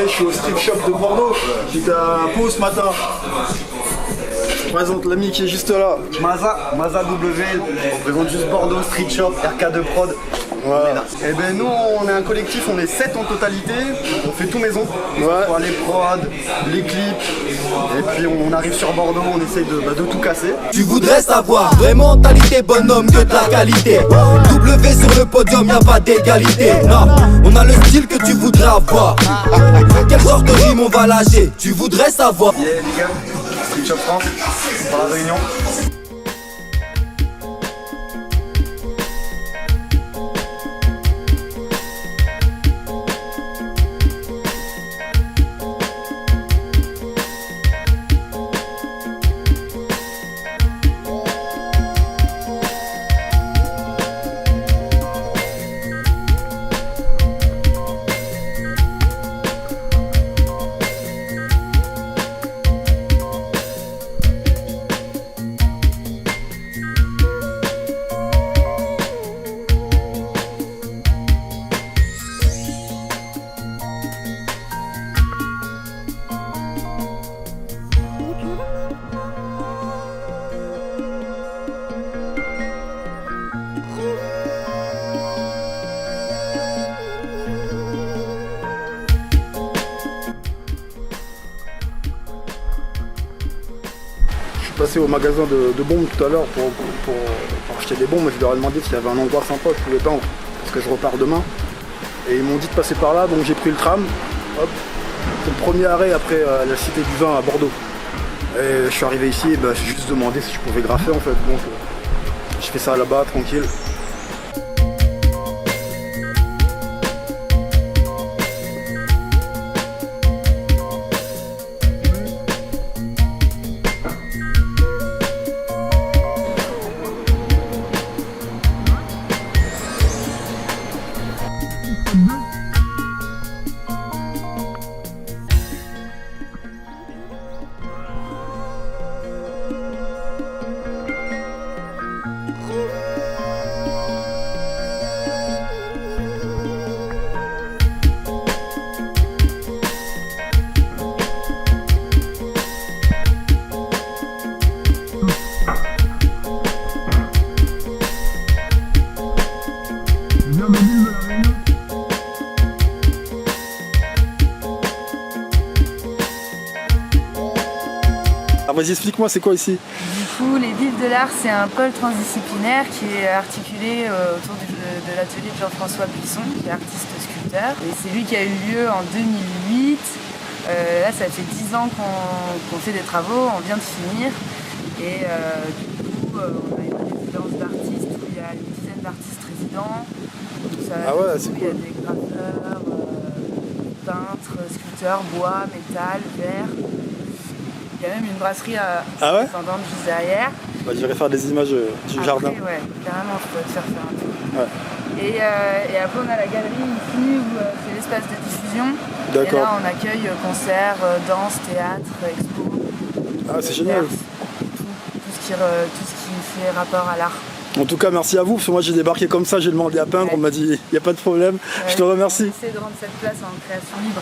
Je suis au street shop de Bordeaux, j'étais à Pau ce matin. Je présente l'ami qui est juste là. Maza W, on présente juste Bordeaux, street shop, RK2 prod. Voilà. Et ben nous on est un collectif, on est 7 en totalité, on fait tout maison. Ouais. Les prods, les clips, et puis on arrive sur Bordeaux, on essaye de tout casser. Tu voudrais savoir, vraie mentalité, bonhomme, que de la qualité. W sur le podium, y'a pas d'égalité. Non, on a le style que tu voudrais avoir. Quelle sorte de rime on va lâcher, tu voudrais savoir. Yeah les gars, street shop France, pour la réunion. Passé au magasin de bombes tout à l'heure pour acheter des bombes. Je leur ai demandé s'il y avait un endroit sympa où je pouvais peindre parce que je repars demain. Et ils m'ont dit de passer par là, donc j'ai pris le tram. Hop, c'est le premier arrêt après la cité du vin à Bordeaux. Et je suis arrivé ici et j'ai juste demandé si je pouvais graffer en fait. Donc je fais ça là-bas tranquille. Alors vas-y, explique-moi, c'est quoi ici? Du coup, les vivres de l'art, c'est un pôle transdisciplinaire qui est articulé autour de l'atelier de Jean-François Buisson, qui est artiste-sculpteur. Et c'est lui qui a eu lieu en 2008. Là, ça fait 10 ans qu'on fait des travaux, on vient de finir. Et du coup, on a une résidence d'artistes où il y a une dizaine d'artistes résidents. Ah ouais, c'est cool. Il y a des graffeurs, peintres, sculpteurs, bois, métal, verre. Il y a même une brasserie pendant juste derrière. Bah, j'irai faire des images du jardin. Ouais, carrément, je pourrais te faire un tour. Ouais. Et après, on a la galerie ici où c'est l'espace de diffusion. D'accord. Et là, on accueille concerts, danse, théâtre, expo. Ah, c'est génial. Tout ce qui fait rapport à l'art. En tout cas, merci à vous, parce que moi j'ai débarqué comme ça, j'ai demandé à peindre, on m'a dit, il n'y a pas de problème. Je te remercie. On essaie de rendre cette place en création libre.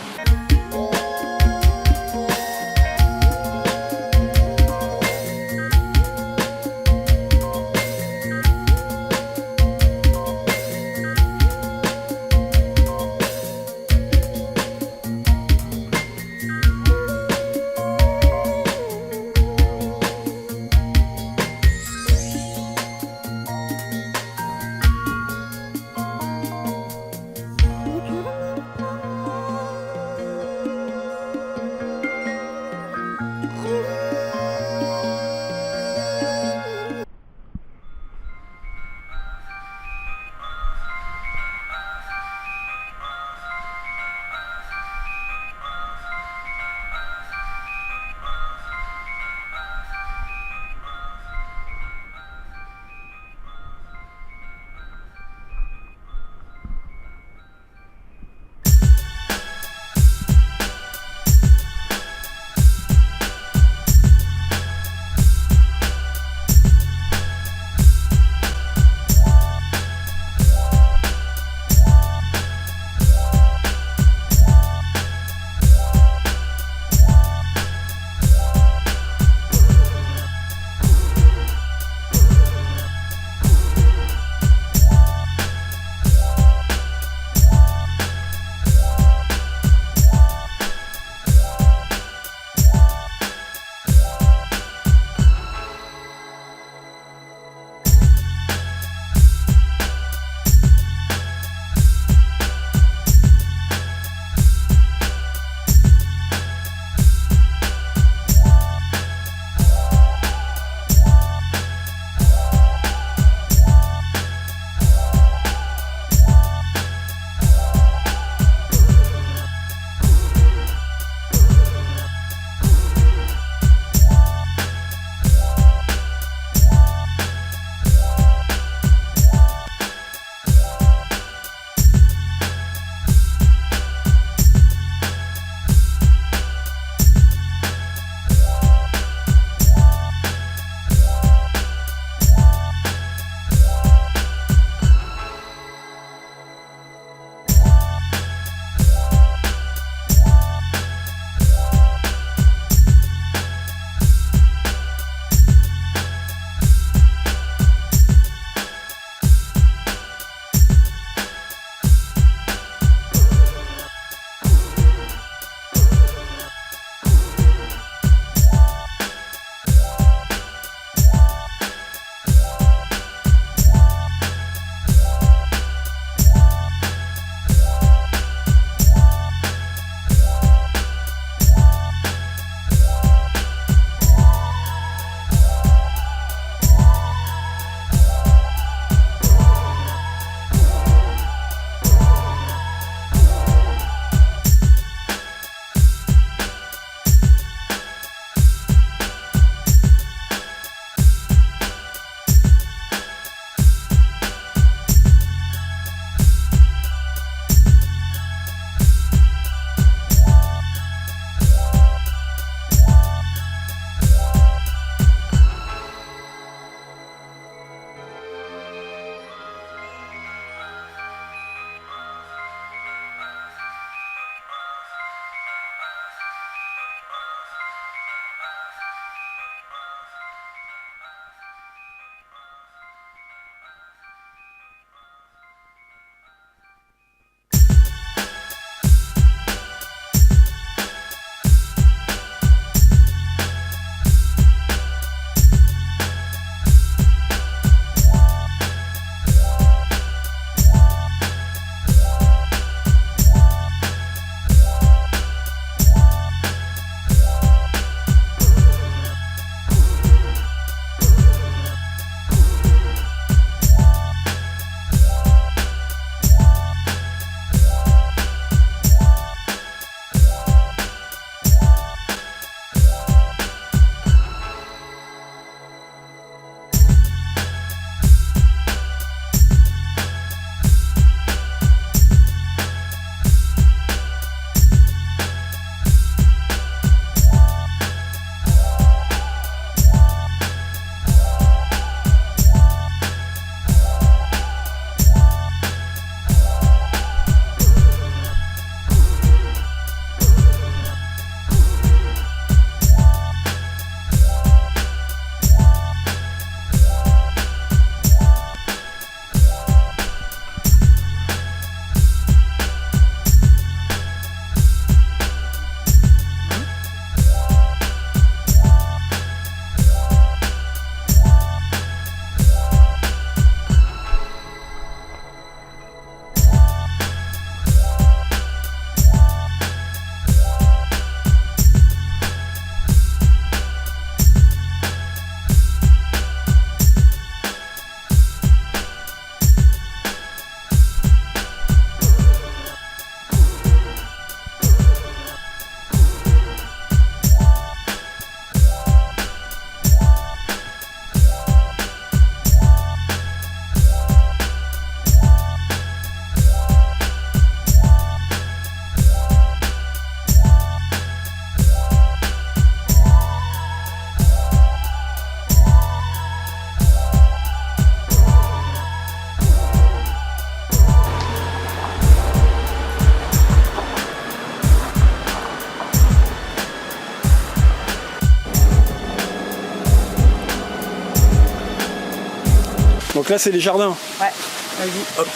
Donc là, c'est les jardins. Ouais, vas-y. Hop.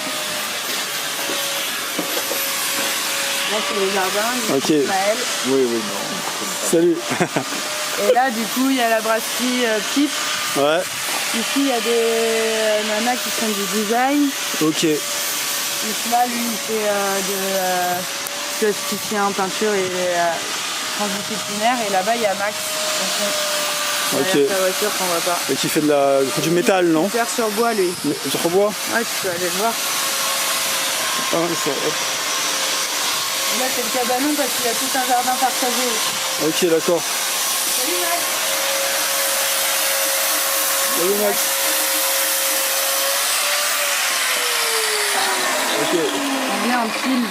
Là, c'est les jardins. Ok. Ismaël. Oui, oui. Salut. Et là, du coup, il y a la brasserie Pipe. Ouais. Ici, il y a des nanas qui font du design. Ok. Isma, lui, il fait de plasticien, peinture et transdisciplinaire. Et là-bas, il y a Max. Ok. Derrière sa voiture qu'on voit pas. Et qui fait du métal, non? Faire sur bois, lui. Sur bois? Ouais, tu peux aller le voir. Ah, ça, hop. Là, c'est le cabanon parce qu'il y a tout un jardin partagé. Ok, d'accord. Salut, Max. Salut, Max. Ok. On vient en pile.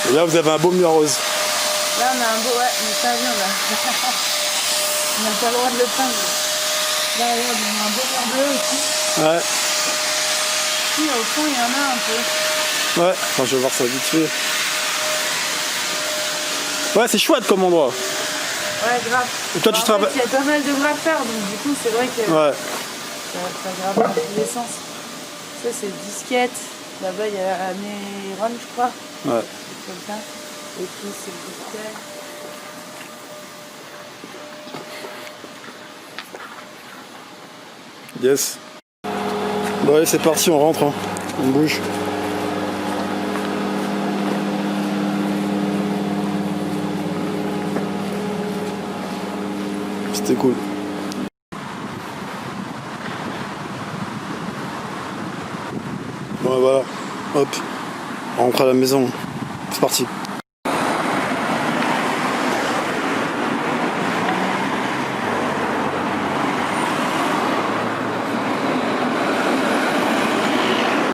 Et là, vous avez un beau mur rose. Là, on a un beau... Ouais, mais ça vient, là. On n'a pas le droit de le prendre. Là, regarde, on a un beau mur bleu aussi. Ouais. Si, au fond, il y en a un peu. Ouais, enfin, je vais voir ça vite fait. Ouais, c'est chouette comme endroit. Ouais, grave. Et toi, tu travailles. Il y a pas mal de graffeurs, donc du coup, c'est vrai que Ouais. ça grave dans tous les sens. Ça, c'est disquette. Là-bas, il y a Néron, je crois. Ouais. C'est comme ça. Et puis, c'est le disquette. Yes. Bon, allez, c'est parti, on rentre. Hein. On bouge. C'était cool. Bon, voilà. Hop. On rentre à la maison. C'est parti.